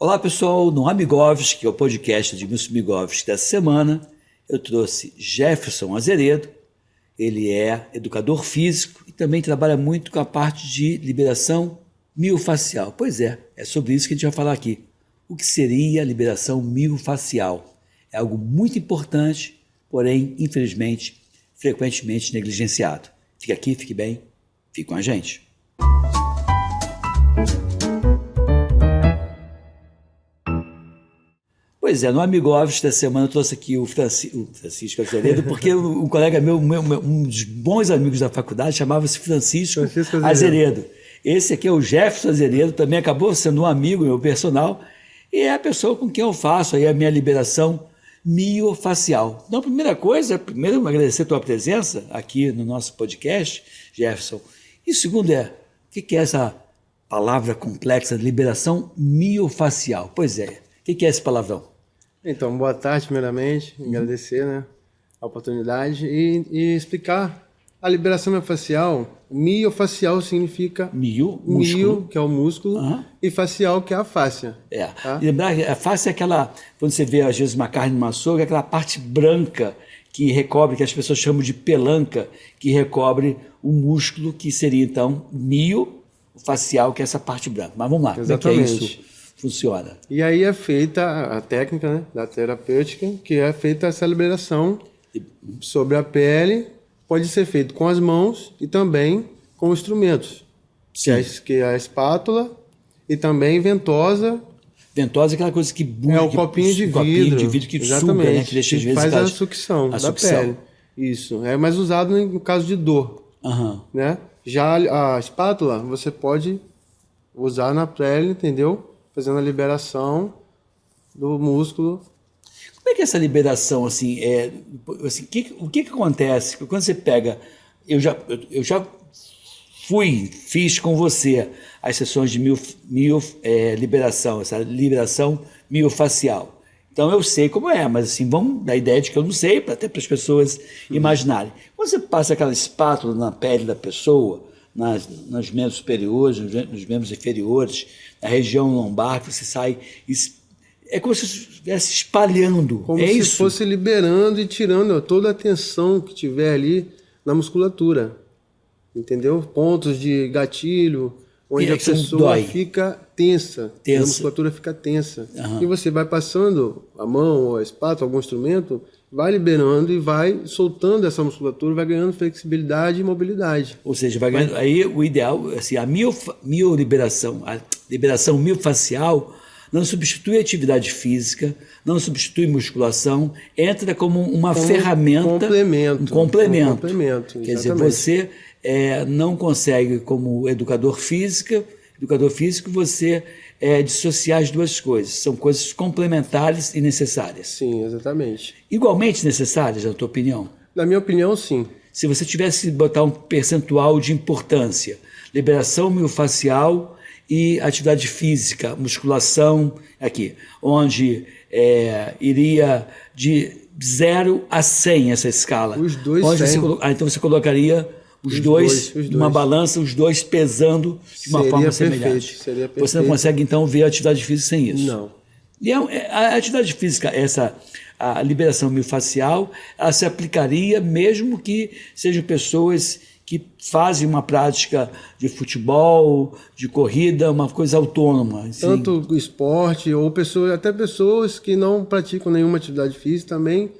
Olá pessoal, no Amigovski, que é o podcast de Milton Amigovski dessa semana, eu trouxe Jefferson Azeredo. Ele é educador físico e também trabalha muito com a parte de liberação miofacial. Pois é sobre isso que a gente vai falar aqui. O que seria a liberação miofacial? É algo muito importante, porém, infelizmente, frequentemente negligenciado. Fique aqui, fique bem, fique com a gente. Pois é, no Amigovski da semana eu trouxe aqui o Francisco Azeredo, porque um colega meu, um dos bons amigos da faculdade, chamava-se Francisco Azeredo. Esse aqui é o Jefferson Azeredo, também acabou sendo um amigo meu personal, e é a pessoa com quem eu faço aí a minha liberação miofacial. Então, a primeira coisa, primeiro agradecer a tua presença aqui no nosso podcast, Jefferson. E segundo o que é essa palavra complexa, liberação miofacial? Pois é, o que é esse palavrão? Então, boa tarde, primeiramente, agradecer a oportunidade e explicar a liberação miofacial. Miofacial significa mio, que é o músculo, e facial, que é a fáscia. Tá? E lembrar, a fáscia é aquela, quando você vê às vezes uma carne numa açougue, é aquela parte branca que recobre, que as pessoas chamam de pelanca, que recobre o músculo, que seria então miofacial, que é essa parte branca. Mas vamos lá, exatamente. Como é que é isso? Funciona. E aí é feita a técnica da terapêutica, que é feita essa liberação sobre a pele, pode ser feito com as mãos e também com instrumentos, que é a espátula e também ventosa. Ventosa é aquela coisa que buga, o copinho de vidro que exatamente, suga, né? Que deixa, às vezes, faz a sucção da pele. Isso, é mais usado no caso de dor. Né? Já a espátula você pode usar na pele, entendeu? Fazendo a liberação do músculo. Como é que é essa liberação, assim, o que acontece? Quando você pega, eu já fiz com você as sessões de liberação, essa liberação miofacial. Então eu sei como é, mas assim, vamos dar a ideia de que eu não sei, até para as pessoas imaginarem. Quando você passa aquela espátula na pele da pessoa, nos membros superiores, nos membros inferiores, na região lombar, que você sai... É como se estivesse espalhando. Como se fosse liberando e tirando toda a tensão que tiver ali na musculatura. Entendeu? Pontos de gatilho, onde a pessoa fica tensa. A musculatura fica tensa. E você vai passando a mão ou a espátula, algum instrumento, vai liberando e vai soltando essa musculatura, vai ganhando flexibilidade e mobilidade. Ou seja, vai ganhando. Aí o ideal, assim, a liberação miofacial não substitui atividade física, não substitui musculação, entra como uma ferramenta, um complemento. Quer dizer, você não consegue, como educador físico, você dissociar as duas coisas. São coisas complementares e necessárias. Sim, exatamente. Igualmente necessárias, na tua opinião? Na minha opinião, sim. Se você tivesse que botar um percentual de importância, liberação miofacial e atividade física, musculação, aqui, onde iria de 0 a 100 essa escala. Os dois, então você colocaria os dois numa balança, os dois pesando de uma forma semelhante. Seria perfeito. Você não consegue, então, ver a atividade física sem isso. Não. E a atividade física, a liberação miofacial, ela se aplicaria mesmo que sejam pessoas que fazem uma prática de futebol, de corrida, uma coisa autônoma. Assim. Tanto esporte, ou até pessoas que não praticam nenhuma atividade física também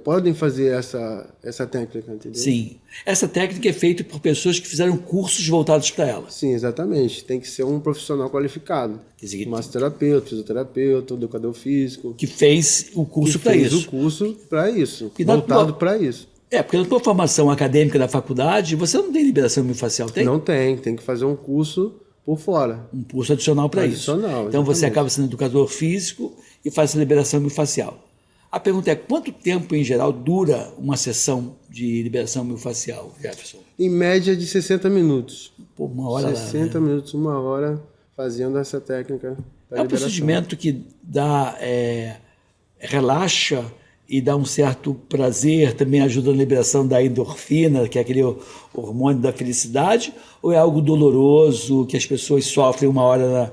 podem fazer essa técnica, entendeu? Sim. Essa técnica é feita por pessoas que fizeram cursos voltados para ela. Sim, exatamente. Tem que ser um profissional qualificado. Massoterapeuta, fisioterapeuta, educador físico. Que fez o curso para isso. Fez o curso para isso, voltado para isso. Porque na tua formação acadêmica da faculdade, você não tem liberação miofacial, tem? Não tem que fazer um curso por fora. Um curso adicional para isso. Então você acaba sendo educador físico e faz essa liberação miofacial. A pergunta é, quanto tempo, em geral, dura uma sessão de liberação miofacial, Jefferson? Em média de 60 minutos. Pô, uma hora 60 minutos, uma hora, fazendo essa técnica da liberação. Um procedimento que relaxa e dá um certo prazer, também ajuda na liberação da endorfina, que é aquele hormônio da felicidade, ou é algo doloroso, que as pessoas sofrem uma hora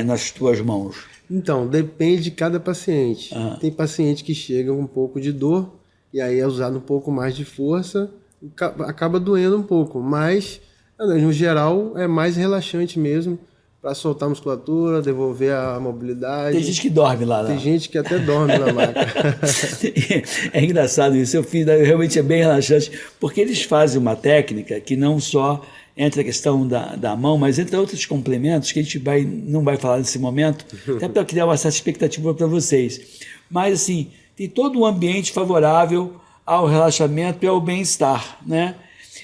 nas tuas mãos? Então, depende de cada paciente. Tem paciente que chega com um pouco de dor, e aí é usado um pouco mais de força, acaba doendo um pouco, mas, no geral, é mais relaxante mesmo, para soltar a musculatura, devolver a mobilidade. Tem gente que dorme lá. Tem gente que até dorme na maca. É engraçado isso, eu fiz, realmente é bem relaxante, porque eles fazem uma técnica que não só entra a questão da mão, mas entra outros complementos que a gente não vai falar nesse momento, até para criar uma certa expectativa para vocês. Mas, assim, tem todo um ambiente favorável ao relaxamento e ao bem-estar, né?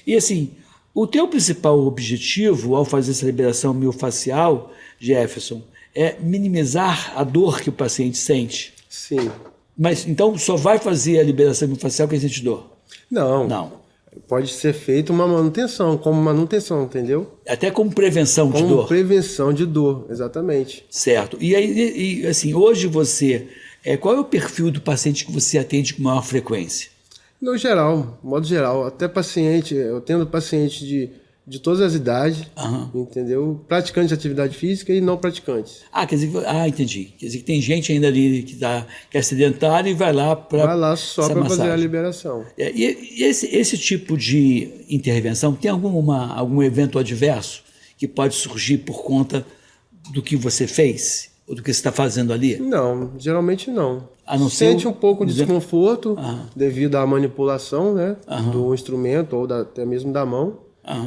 E, assim, o teu principal objetivo ao fazer essa liberação miofascial, Jefferson, é minimizar a dor que o paciente sente. Sim. Mas, então, só vai fazer a liberação miofascial quem sente dor? Não. Não. Pode ser feita uma manutenção, como manutenção, entendeu? Até como prevenção de dor. Como prevenção de dor, exatamente. Certo. E aí, assim, hoje você, qual é o perfil do paciente que você atende com maior frequência? No geral, modo geral, até paciente, eu tendo paciente de todas as idades, entendeu? Praticantes de atividade física e não praticantes. Quer dizer, entendi. Quer dizer que tem gente ainda ali que é sedentário e vai lá para Vai lá só para fazer a liberação. E esse tipo de intervenção tem algum evento adverso que pode surgir por conta do que você fez? Ou do que você está fazendo ali? Não, geralmente não. A não ser Sente um pouco de desconforto devido à manipulação, né, do instrumento ou até mesmo da mão.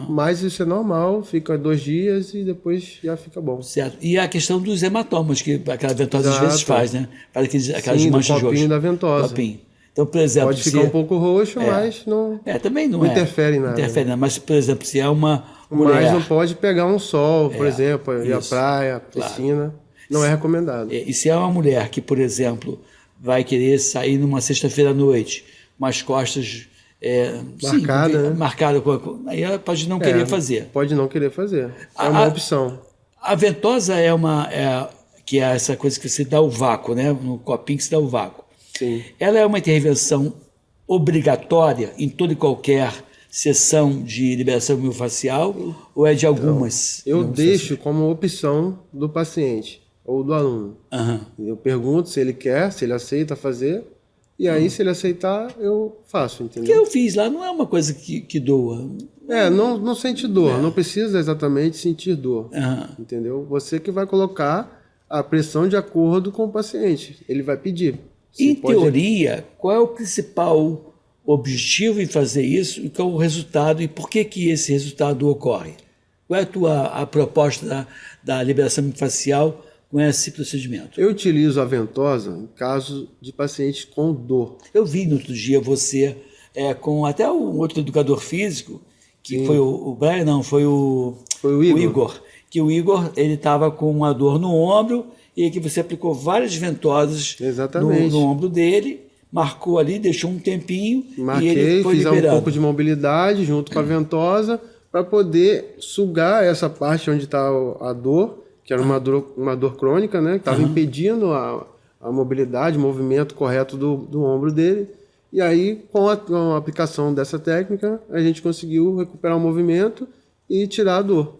Mas isso é normal, fica 2 dias e depois já fica bom. Certo. E a questão dos hematomas, que aquela ventosa às vezes faz, né? Faz aquelas manchas roxas. Copinho da ventosa. Copinho. Então, por exemplo... Pode ficar um pouco roxo, mas não, também não interfere em nada. Interfere nada. Mas, por exemplo, se é uma mulher... Mas não pode pegar um sol, por exemplo, ir à praia, piscina. Claro. Não é recomendado. E se é uma mulher que, por exemplo, vai querer sair numa sexta-feira à noite, com as costas... marcada, né? Marcada, aí ela pode não querer fazer. Pode não querer fazer. É uma opção. A ventosa que é essa coisa que você dá o vácuo, né? No copinho que você dá o vácuo. Sim. Ela é uma intervenção obrigatória em toda e qualquer sessão de liberação miofascial ou é de algumas? Eu deixo como opção do paciente ou do aluno. Eu pergunto se ele quer, se ele aceita fazer. E aí, se ele aceitar, eu faço, entendeu? O que eu fiz lá não é uma coisa que doa. Não sente dor, não precisa exatamente sentir dor, entendeu? Você que vai colocar a pressão de acordo com o paciente, ele vai pedir. Em teoria, qual é o principal objetivo em fazer isso e qual é o resultado e por que esse resultado ocorre? Qual é a proposta da liberação facial com esse procedimento? Eu utilizo a ventosa em caso de pacientes com dor. Eu vi no outro dia você com até um outro educador físico, que foi o Brian, não, foi o Igor. Que o Igor, ele estava com uma dor no ombro e que você aplicou várias ventosas no ombro dele, marcou ali, deixou um tempinho e ele foi liberando. Fiz um pouco de mobilidade junto com a ventosa para poder sugar essa parte onde está a dor, que era uma dor crônica, né? Que estava impedindo a mobilidade, o movimento correto do ombro dele. E aí, com a aplicação dessa técnica, a gente conseguiu recuperar o movimento e tirar a dor.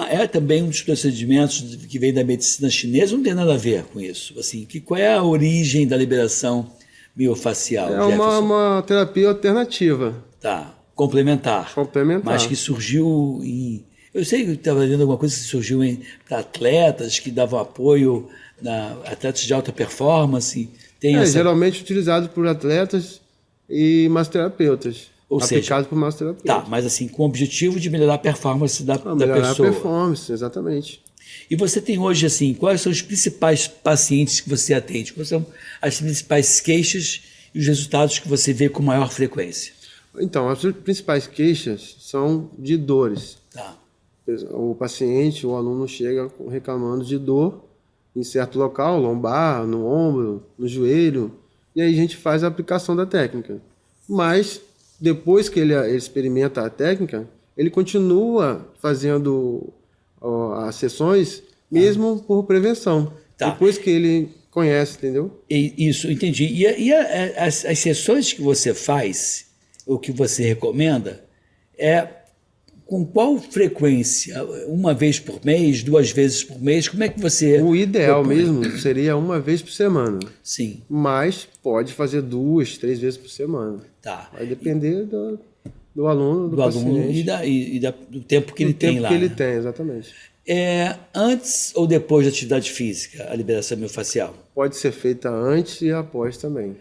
É também um dos procedimentos que vem da medicina chinesa, não tem nada a ver com isso. Assim, qual é a origem da liberação miofacial? É uma terapia alternativa. Tá, complementar. Mas que surgiu em... Eu sei que estava lendo alguma coisa que surgiu para atletas que davam apoio, atletas de alta performance. Geralmente utilizado por atletas e massoterapeutas. Ou aplicado por massoterapeutas. Tá, mas assim, com o objetivo de melhorar a performance da pessoa. Melhorar a performance, exatamente. E você tem hoje, assim, quais são os principais pacientes que você atende? Quais são as principais queixas e os resultados que você vê com maior frequência? Então, as principais queixas são de dores. Tá. O paciente, o aluno chega reclamando de dor em certo local, lombar, no ombro, no joelho, e aí a gente faz a aplicação da técnica. Mas, depois que ele experimenta a técnica, ele continua fazendo as sessões, mesmo por prevenção. Tá. Depois que ele conhece, entendeu? Isso, entendi. E as sessões que você faz, o que você recomenda, com qual frequência? Uma vez por mês, 2 vezes por mês? Como é que você... O ideal mesmo seria 1 vez por semana. Sim. Mas pode fazer 2, 3 vezes por semana. Tá. Vai depender do aluno, do paciente. Do tempo que ele tem lá. Do tempo que ele né? tem, exatamente. Antes ou depois da atividade física, a liberação miofascial? Pode ser feita antes e após também.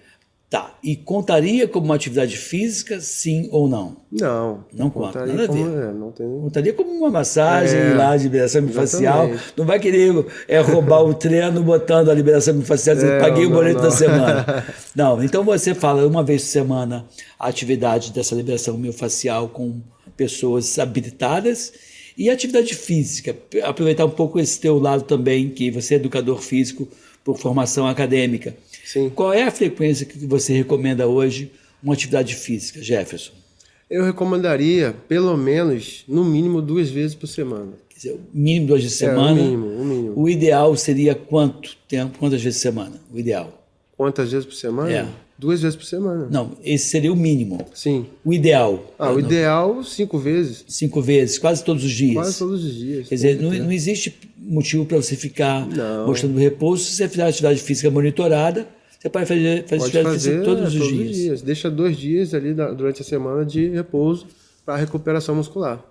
Tá. E contaria como uma atividade física, sim ou não? Não. Não conta, Contaria nada a ver. não tem... Contaria como uma massagem lá de liberação miofascial. Exatamente. Não vai querer roubar o treino botando a liberação miofascial dizendo paguei o boleto da semana. Não, então você fala 1 vez por semana a atividade dessa liberação miofascial com pessoas habilitadas e atividade física. Aproveitar um pouco esse teu lado também, que você é educador físico por formação acadêmica. Sim. Qual é a frequência que você recomenda hoje uma atividade física, Jefferson? Eu recomendaria, pelo menos, no mínimo 2 vezes por semana. Quer dizer, o mínimo 2 vezes por semana. O mínimo. O ideal seria quanto tempo? Quantas vezes por semana? O ideal. Quantas vezes por semana? 2 vezes por semana. Não, esse seria o mínimo. Sim. O ideal. O ideal, 5 vezes. 5 vezes, quase todos os dias. Quase todos os dias. Quer dizer, não existe motivo para você ficar mostrando repouso. Se você fizer atividade física monitorada, você pode fazer atividade física todos os dias. Deixa 2 dias ali durante a semana de repouso para recuperação muscular.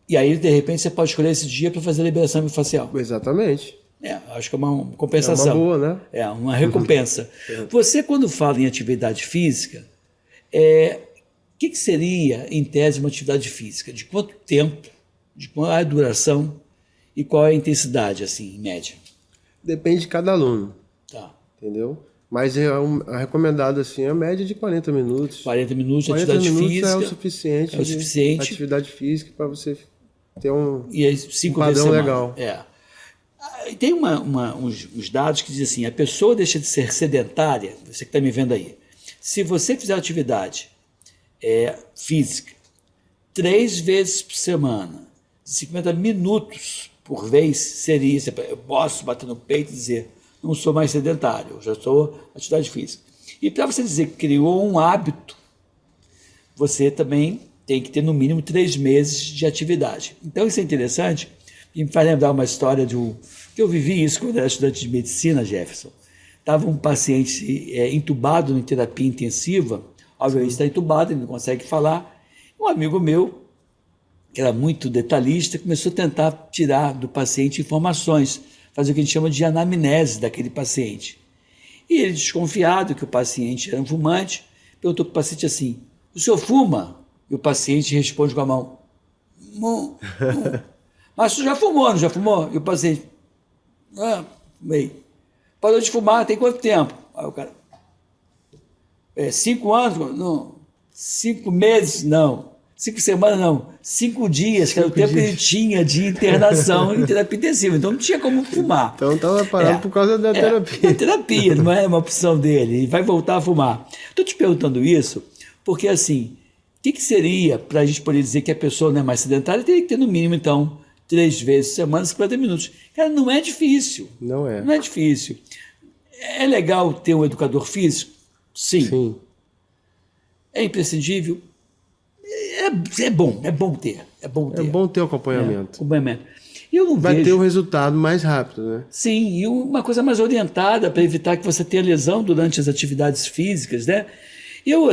E aí, de repente, você pode escolher esse dia para fazer a liberação miofascial. Exatamente. Acho que é uma compensação. É uma boa, né? É, uma recompensa. Você, quando fala em atividade física, o que seria, em tese, uma atividade física? De quanto tempo, de qual é a duração e qual é a intensidade, assim, em média? Depende de cada aluno. Tá. Entendeu? Mas a recomendada, assim, é a média de 40 minutos. 40 minutos de atividade física. É o suficiente. É o suficiente. Atividade física para você ter um padrão legal. E tem uns dados que dizem assim, a pessoa deixa de ser sedentária, você que está me vendo aí, se você fizer atividade física 3 vezes por semana, 50 minutos por vez, seria, eu posso bater no peito e dizer, não sou mais sedentário, eu já sou atividade física. E para você dizer que criou um hábito, você também tem que ter no mínimo 3 meses de atividade. Então isso é interessante, e me faz lembrar uma história que eu vivi isso quando era estudante de medicina, Jefferson. Estava um paciente entubado em terapia intensiva, obviamente está entubado, ele não consegue falar. Um amigo meu, que era muito detalhista, começou a tentar tirar do paciente informações, fazer o que a gente chama de anamnese daquele paciente. E ele, desconfiado que o paciente era um fumante, perguntou para o paciente assim, o senhor fuma? E o paciente responde com a mão, não. Mas tu já fumou, não já fumou? E o paciente, fumei. Parou de fumar, tem quanto tempo? Aí o cara, 5 anos? Não. 5 meses? Não. 5 semanas? Não. 5 dias, que era o tempo que ele tinha de internação em terapia intensiva. Então não tinha como fumar. Então estava parado por causa da terapia. Da terapia, não é uma opção dele. Ele vai voltar a fumar. Estou te perguntando isso porque, assim, o que seria para a gente poder dizer que a pessoa não é mais sedentária? Teria que ter, no mínimo, então, 3 vezes por semana, 50 minutos. Cara, não é difícil. Não é. Não é difícil. É legal ter um educador físico? Sim. É imprescindível? É bom ter. É bom ter o acompanhamento. E eu não vai ter o resultado mais rápido, né? Sim, e uma coisa mais orientada para evitar que você tenha lesão durante as atividades físicas, né? Eu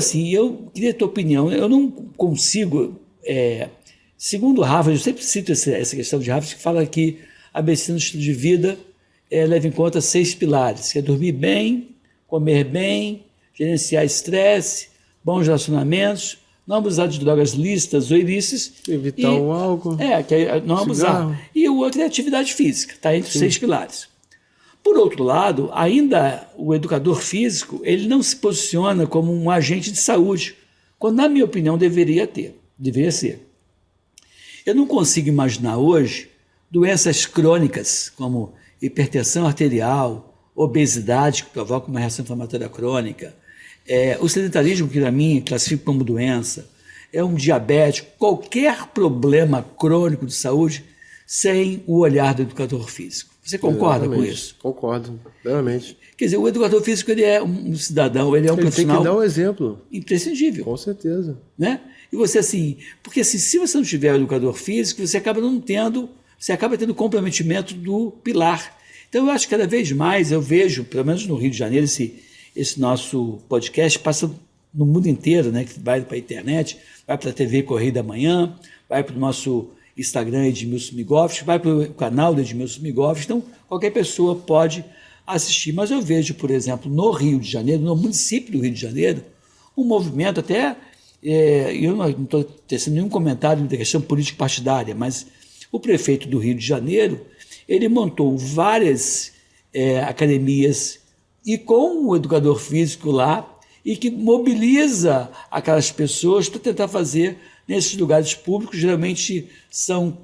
queria a tua opinião. Eu não consigo... Segundo Harvard, eu sempre cito essa questão de Harvard, que fala que a medicina do estilo de vida leva em conta 6 pilares, que é dormir bem, comer bem, gerenciar estresse, bons relacionamentos, não abusar de drogas lícitas ou ilícitas. Evitar o álcool. Que é não abusar. E o outro é atividade física, está entre os 6 pilares. Por outro lado, ainda o educador físico, ele não se posiciona como um agente de saúde, quando, na minha opinião, deveria ser. Eu não consigo imaginar hoje doenças crônicas, como hipertensão arterial, obesidade, que provoca uma reação inflamatória crônica, o sedentarismo, que para mim classifico como doença, um diabético, qualquer problema crônico de saúde, sem o olhar do educador físico. Você concorda com Exatamente. isso? Concordo, plenamente. Quer dizer, o educador físico ele é um cidadão, ele é um Ele tem profissional que dar o exemplo, imprescindível. com certeza. Né? E você assim, porque assim, se você não tiver um educador físico, você acaba não tendo, você acaba tendo comprometimento do pilar. Então eu acho que cada vez mais eu vejo, pelo menos no Rio de Janeiro, esse nosso podcast passa no mundo inteiro, né? Que vai para a internet, vai para a TV Correio da Manhã, vai para o nosso Instagram Edmilson Migoff, vai para o canal do Edmilson Migoff, então qualquer pessoa pode assistir. Mas eu vejo, por exemplo, no Rio de Janeiro, no município do Rio de Janeiro, um movimento até, eu não estou tecendo nenhum comentário da questão político-partidária, mas o prefeito do Rio de Janeiro, ele montou várias academias e com o educador físico lá, e que mobiliza aquelas pessoas para tentar fazer nesses lugares públicos, geralmente são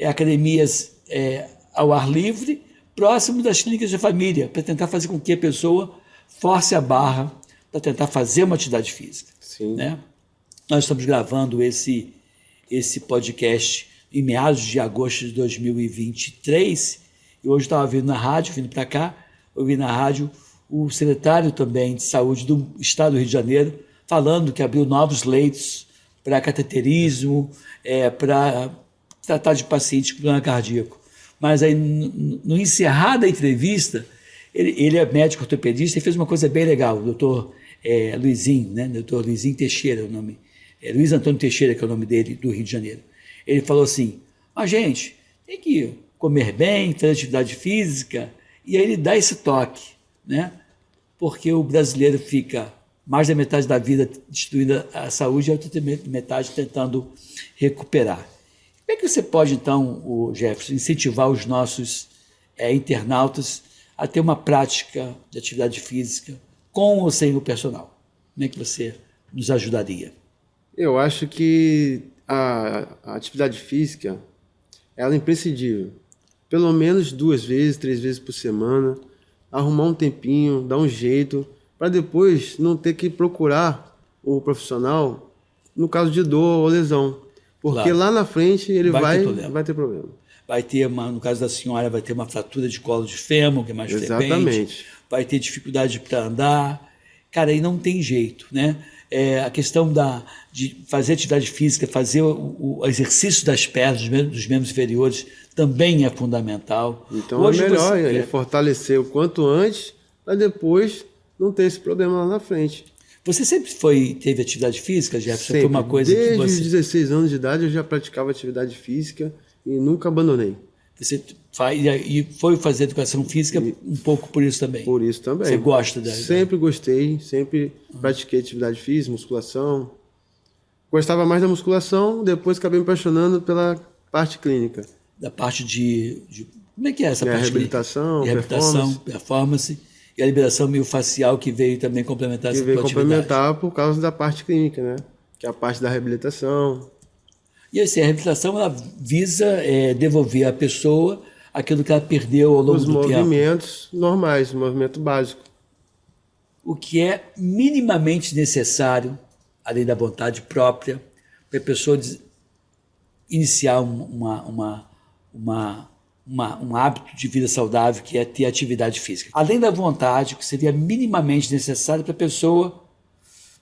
academias ao ar livre, próximo das clínicas de família, para tentar fazer com que a pessoa force a barra para tentar fazer uma atividade física. Sim. Né? Nós estamos gravando esse podcast em meados de agosto de 2023, e hoje estava vindo na rádio, vindo para cá, eu vi na rádio o secretário também de saúde do estado do Rio de Janeiro, falando que abriu novos leitos para cateterismo, para tratar de pacientes com problema cardíaco. Mas aí, no encerrar da entrevista, ele é médico ortopedista e fez uma coisa bem legal, o doutor Luizinho, né? Doutor Luizinho Teixeira é o nome, Luiz Antônio Teixeira, que é o nome dele, do Rio de Janeiro. Ele falou assim, mas gente, tem que comer bem, fazer atividade física, e aí ele dá esse toque, né? Porque o brasileiro fica mais da metade da vida destruindo a saúde e a outra metade tentando recuperar. Como é que você pode, então, Jefferson, incentivar os nossos internautas a ter uma prática de atividade física com ou sem o personal? Como é que você nos ajudaria? Eu acho que a atividade física ela é imprescindível. Pelo menos 2 vezes, 3 vezes por semana, arrumar um tempinho, dar um jeito, para depois não ter que procurar o profissional no caso de dor ou lesão. Porque Claro. lá na frente ele vai ter problema. Vai ter, no caso da senhora, vai ter uma fratura de colo de fêmur, que é mais Exatamente. frequente. Vai ter dificuldade para andar. Cara, aí não tem jeito, né? A questão de fazer atividade física, fazer o exercício das pernas, dos membros inferiores, também é fundamental. Então Hoje é melhor você, ele fortalecer o quanto antes, para depois não ter esse problema lá na frente. Você sempre teve atividade física, Jefferson? Sempre. Foi uma coisa Desde que os você... 16 anos de idade eu já praticava atividade física e nunca abandonei. Você e foi fazer educação física um pouco por isso também. Por isso também. Você gosta da... Sempre gostei, sempre pratiquei atividade física, musculação. Gostava mais da musculação, depois acabei me apaixonando pela parte clínica. Da parte de como é que é essa parte? Reabilitação, performance e a liberação miofacial que veio também complementar essa atividade. Que veio complementar por causa da parte clínica, né? Que é a parte da reabilitação. E assim, a reabilitação ela visa devolver à pessoa aquilo que ela perdeu ao longo do tempo. Os movimentos normais, movimento básico. O que é minimamente necessário, além da vontade própria, para a pessoa iniciar um hábito de vida saudável, que é ter atividade física. Além da vontade, que seria minimamente necessário para a pessoa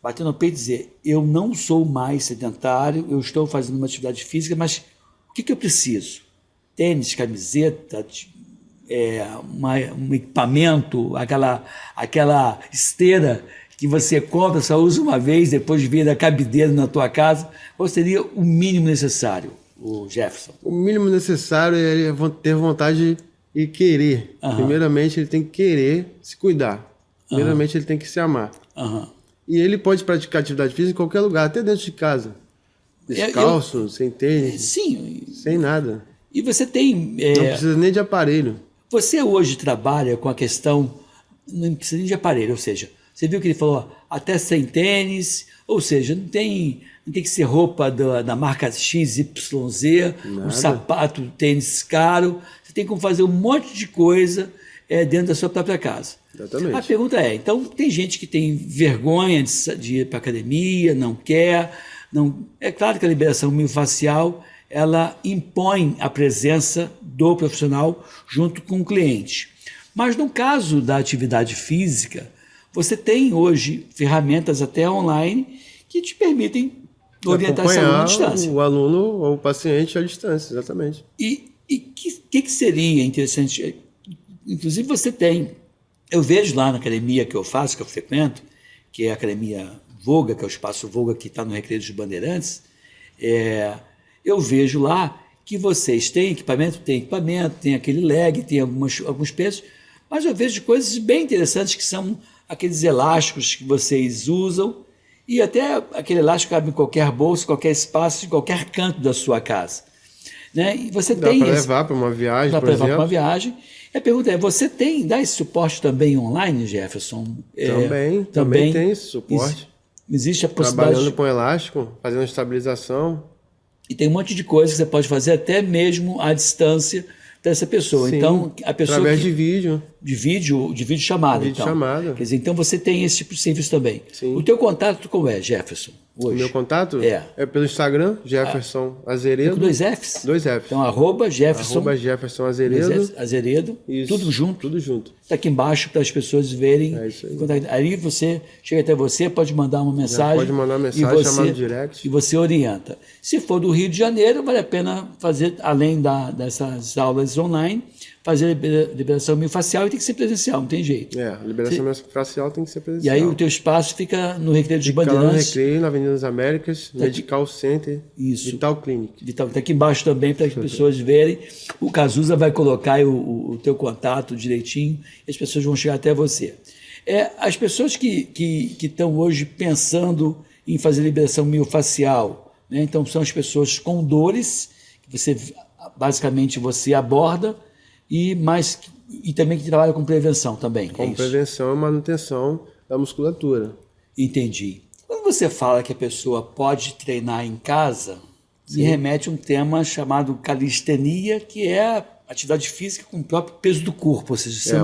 bater no peito e dizer, eu não sou mais sedentário, eu estou fazendo uma atividade física, mas o que eu preciso? Tênis, camiseta, um equipamento, aquela esteira que você compra, só usa uma vez, depois vira cabideira na tua casa. Qual seria o mínimo necessário, o Jefferson? O mínimo necessário é ter vontade e querer. Primeiramente, ele tem que querer se cuidar. Primeiramente, ele tem que se amar. E ele pode praticar atividade física em qualquer lugar, até dentro de casa. Descalço, sem tênis, sim, sem nada. E você tem... Não precisa nem de aparelho. Você hoje trabalha com a questão... Não precisa nem de aparelho, ou seja, você viu que ele falou até sem tênis, ou seja, não tem que ser roupa da marca XYZ, um sapato, tênis caro. Você tem como fazer um monte de coisa dentro da sua própria casa. Exatamente. A pergunta então, tem gente que tem vergonha de ir para a academia, não quer... Não, é claro que a liberação miofacial ela impõe a presença do profissional junto com o cliente. Mas no caso da atividade física, você tem hoje ferramentas até online que te permitem orientar esse aluno à distância. O aluno ou o paciente à distância, exatamente. E que seria interessante? Inclusive você tem, eu vejo lá na academia que eu faço, que eu frequento, que é a Academia Voga, que é o Espaço Voga que está no Recreio dos Bandeirantes, eu vejo lá que vocês têm equipamento, tem aquele leg, tem alguns pesos, mas eu vejo coisas bem interessantes que são aqueles elásticos que vocês usam e até aquele elástico cabe em qualquer bolso, qualquer espaço, em qualquer canto da sua casa. Né? E você dá para levar para uma viagem, por exemplo. Dá para levar para uma viagem. E a pergunta é, você dá esse suporte também online, Jefferson? Também tem esse suporte. Existe a possibilidade... Trabalhando com elástico, fazendo estabilização. E tem um monte de coisas que você pode fazer até mesmo à distância dessa pessoa. Sim, então, a pessoa através de vídeo. De vídeo chamada. Chamada. Quer dizer, então você tem esse tipo de serviço também. Sim. O teu contato como é, Jefferson? Hoje? O meu contato? É pelo Instagram, Jefferson Azeredo. Com 2 Fs? 2 Fs. Então, Jefferson Azeredo. Azeredo. Isso. Tudo junto? Tudo junto. Está aqui embaixo para as pessoas verem. É isso aí. Aí você chega até você, pode mandar uma mensagem. Pode mandar uma mensagem, chamar no direct. E você orienta. Se for do Rio de Janeiro, vale a pena fazer, além dessas aulas online, fazer liberação miofascial e tem que ser presencial, não tem jeito. A liberação miofascial tem que ser presencial. E aí o teu espaço fica no Recreio dos Bandeirantes. Fica no Recreio, na Avenida das Américas, Medical Center, isso. Vital Clinic. Está aqui embaixo também para as pessoas verem. O Cazuza vai colocar aí o teu contato direitinho e as pessoas vão chegar até você. As pessoas que estão hoje pensando em fazer liberação miofascial, né? Então são as pessoas com dores, que basicamente você aborda, e também que trabalha com prevenção também. Com prevenção e manutenção da musculatura. Entendi. Quando você fala que a pessoa pode treinar em casa, me remete a um tema chamado calistenia, que é a atividade física com o próprio peso do corpo, ou seja, você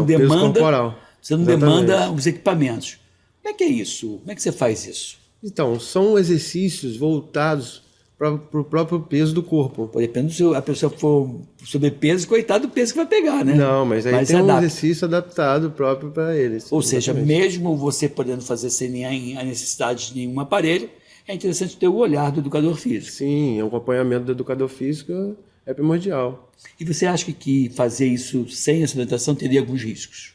não demanda os equipamentos. Como é que é isso? Como é que você faz isso? Então, são exercícios voltados para o próprio peso do corpo. Depende se a pessoa for sobrepeso, coitado do peso que vai pegar, né? Não, mas aí tem um exercício adaptado próprio para eles. Ou seja, mesmo você podendo fazer sem a necessidade de nenhum aparelho, é interessante ter o olhar do educador físico. Sim, o acompanhamento do educador físico é primordial. E você acha que fazer isso sem essa orientação teria alguns riscos?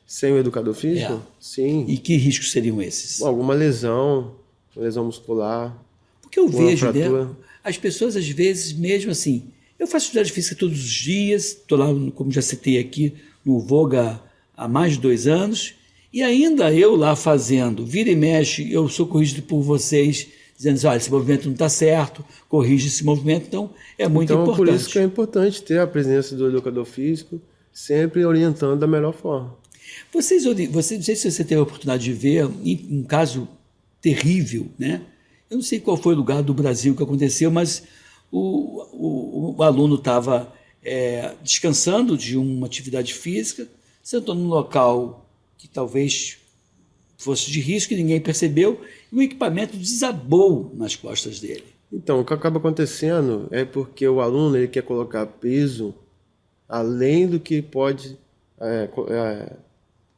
Sem o educador físico? Sim. E que riscos seriam esses? Bom, alguma lesão muscular. Porque eu vejo, né, as pessoas às vezes, mesmo assim, eu faço atividade física todos os dias, estou lá, como já citei aqui, no Voga há mais de 2 anos, e ainda eu lá fazendo, vira e mexe, eu sou corrigido por vocês, dizendo assim, olha, esse movimento não está certo, corrige esse movimento, então é muito importante. Por isso que é importante ter a presença do educador físico, sempre orientando da melhor forma. Não sei se você teve a oportunidade de ver um caso terrível, né? Eu não sei qual foi o lugar do Brasil que aconteceu, mas o aluno estava descansando de uma atividade física, sentou num local que talvez fosse de risco e ninguém percebeu, e o equipamento desabou nas costas dele. Então, o que acaba acontecendo é porque o aluno ele quer colocar peso além do que pode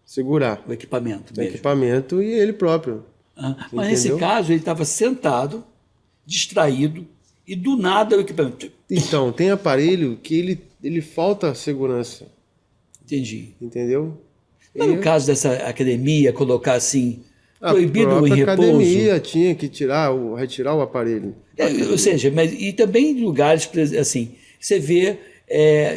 segurar. O equipamento mesmo. O equipamento e ele próprio. Mas nesse caso ele estava sentado, distraído, e do nada o equipamento... Então, tem aparelho que ele falta segurança. Entendi. Entendeu? Mas no caso dessa academia, colocar assim, proibido em repouso... A academia tinha que retirar o aparelho. Ou seja, e também em lugares, assim, você vê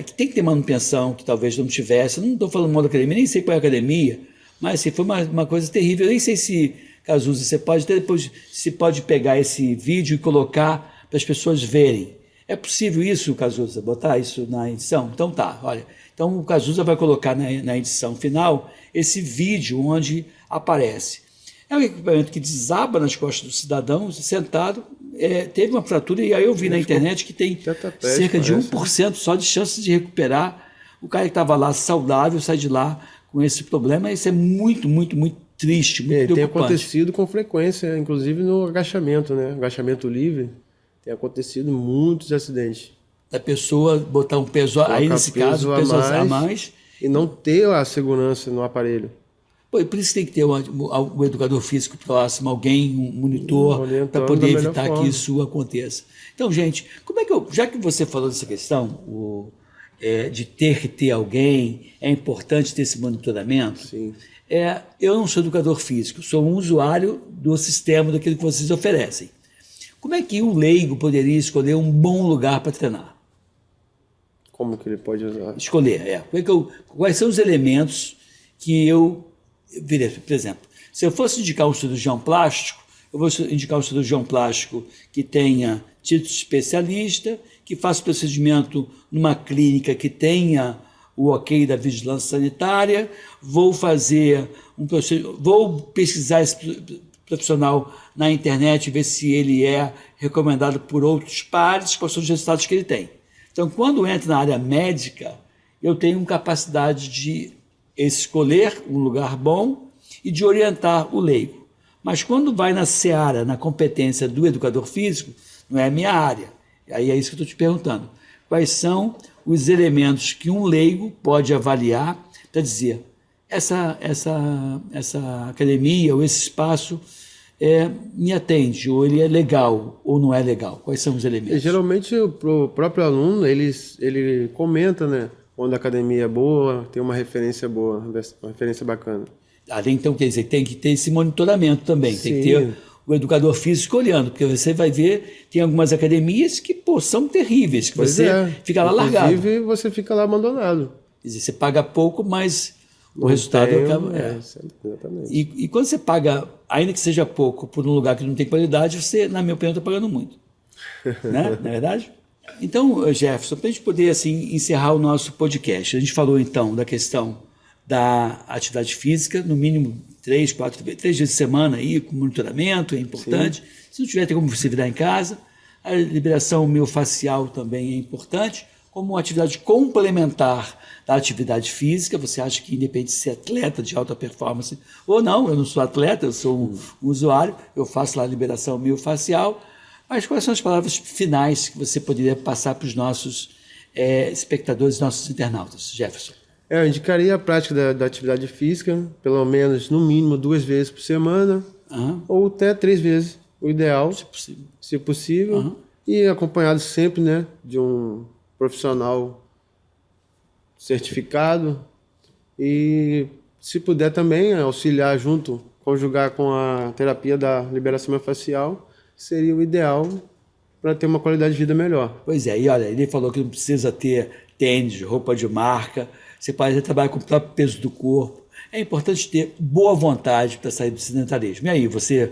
que tem que ter manutenção, que talvez não tivesse. Não estou falando mal da academia, nem sei qual é a academia, mas assim, foi uma coisa terrível. Eu nem sei se, Cazuza, você pode até depois, se pode pegar esse vídeo e colocar para as pessoas verem. É possível isso, Cazuza, botar isso na edição? Então tá, olha. Então o Cazuza vai colocar na edição final esse vídeo onde aparece. É um equipamento que desaba nas costas do cidadão, sentado, teve uma fratura, e aí eu vi na internet que tem cerca de 1% só de chance de recuperar. O cara que estava lá saudável sai de lá com esse problema. Isso é muito, muito, muito triste, muito preocupante. Tem acontecido com frequência, inclusive no agachamento, né? Agachamento livre. Tem acontecido muitos acidentes. Da pessoa botar um peso, aí nesse caso, peso a mais. E não ter a segurança no aparelho. Por isso tem que ter um educador físico próximo, alguém, um monitor, para poder evitar que isso aconteça. Então, gente, como é que já que você falou dessa questão, de ter que ter alguém, é importante ter esse monitoramento. Sim. Eu não sou educador físico, sou um usuário do sistema, daquilo que vocês oferecem. Como é que um leigo poderia escolher um bom lugar para treinar? Como que ele pode usar? Escolher, quais são os elementos que eu virei? Por exemplo, se eu fosse indicar um cirurgião plástico, eu vou indicar um cirurgião plástico que tenha título de especialista, que faça o procedimento numa clínica que tenha o ok da vigilância sanitária, vou pesquisar esse profissional na internet, ver se ele é recomendado por outros pares, quais são os resultados que ele tem. Então, quando entra na área médica, eu tenho capacidade de escolher um lugar bom e de orientar o leigo. Mas quando vai na seara, na competência do educador físico, não é a minha área. Aí é isso que eu estou te perguntando. Quais são os elementos que um leigo pode avaliar para dizer essa academia ou esse espaço me atende, ou ele é legal, ou não é legal? Quais são os elementos? E, geralmente, o próprio aluno, ele comenta, né? Onde a academia é boa, tem uma referência boa, uma referência bacana. Então, quer dizer, tem que ter esse monitoramento também, Sim. Tem que ter o educador físico olhando, porque você vai ver, tem algumas academias que são terríveis, que você fica lá largado. Inclusive, você fica lá abandonado. Quer dizer, você paga pouco, mas o resultado acaba... Exatamente. E quando você paga, ainda que seja pouco, por um lugar que não tem qualidade, você, na minha opinião, está pagando muito. Né? Não é verdade? Então, Jefferson, para a gente poder assim, encerrar o nosso podcast, a gente falou então da questão da atividade física, no mínimo 3 dias de semana, aí, com monitoramento, é importante. Sim. Se não tiver, tem como você virar em casa. A liberação miofascial também é importante, como uma atividade complementar da atividade física. Você acha que, independente de ser atleta de alta performance ou não, eu não sou atleta, eu sou um usuário, eu faço lá a liberação miofascial. Mas quais são as palavras finais que você poderia passar para os nossos espectadores, nossos internautas, Jefferson? Eu indicaria a prática da atividade física, pelo menos, no mínimo, 2 vezes por semana, ou até 3 vezes, o ideal, se possível, e acompanhado sempre, né, de um profissional certificado, e, se puder também, auxiliar junto, conjugar com a terapia da liberação miofascial, seria o ideal para ter uma qualidade de vida melhor. Pois é, e olha, ele falou que não precisa ter tênis, roupa de marca, você pode trabalhar com o próprio peso do corpo. É importante ter boa vontade para sair do sedentarismo. E aí, você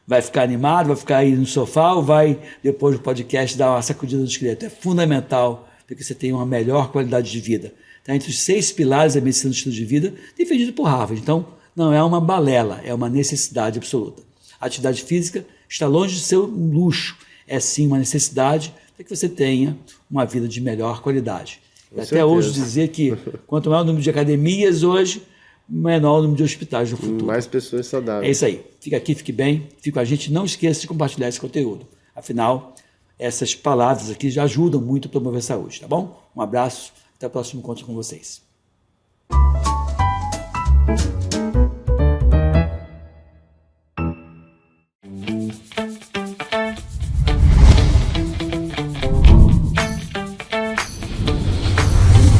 vai ficar animado, vai ficar aí no sofá ou vai, depois do podcast, dar uma sacudida no esqueleto? É fundamental para que você tenha uma melhor qualidade de vida. Está entre os 6 pilares da medicina do estilo de vida, defendido por Harvard. Então, não é uma balela, é uma necessidade absoluta. A atividade física está longe de ser um luxo, é sim uma necessidade para que você tenha uma vida de melhor qualidade. E até hoje dizer que quanto maior o número de academias hoje, menor o número de hospitais no futuro. Mais pessoas saudáveis. É isso aí. Fica aqui, fique bem, fique com a gente. Não esqueça de compartilhar esse conteúdo. Afinal, essas palavras aqui já ajudam muito a promover a saúde, tá bom? Um abraço, até o próximo encontro com vocês.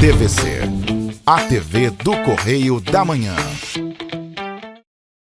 TVC, a TV do Correio da Manhã.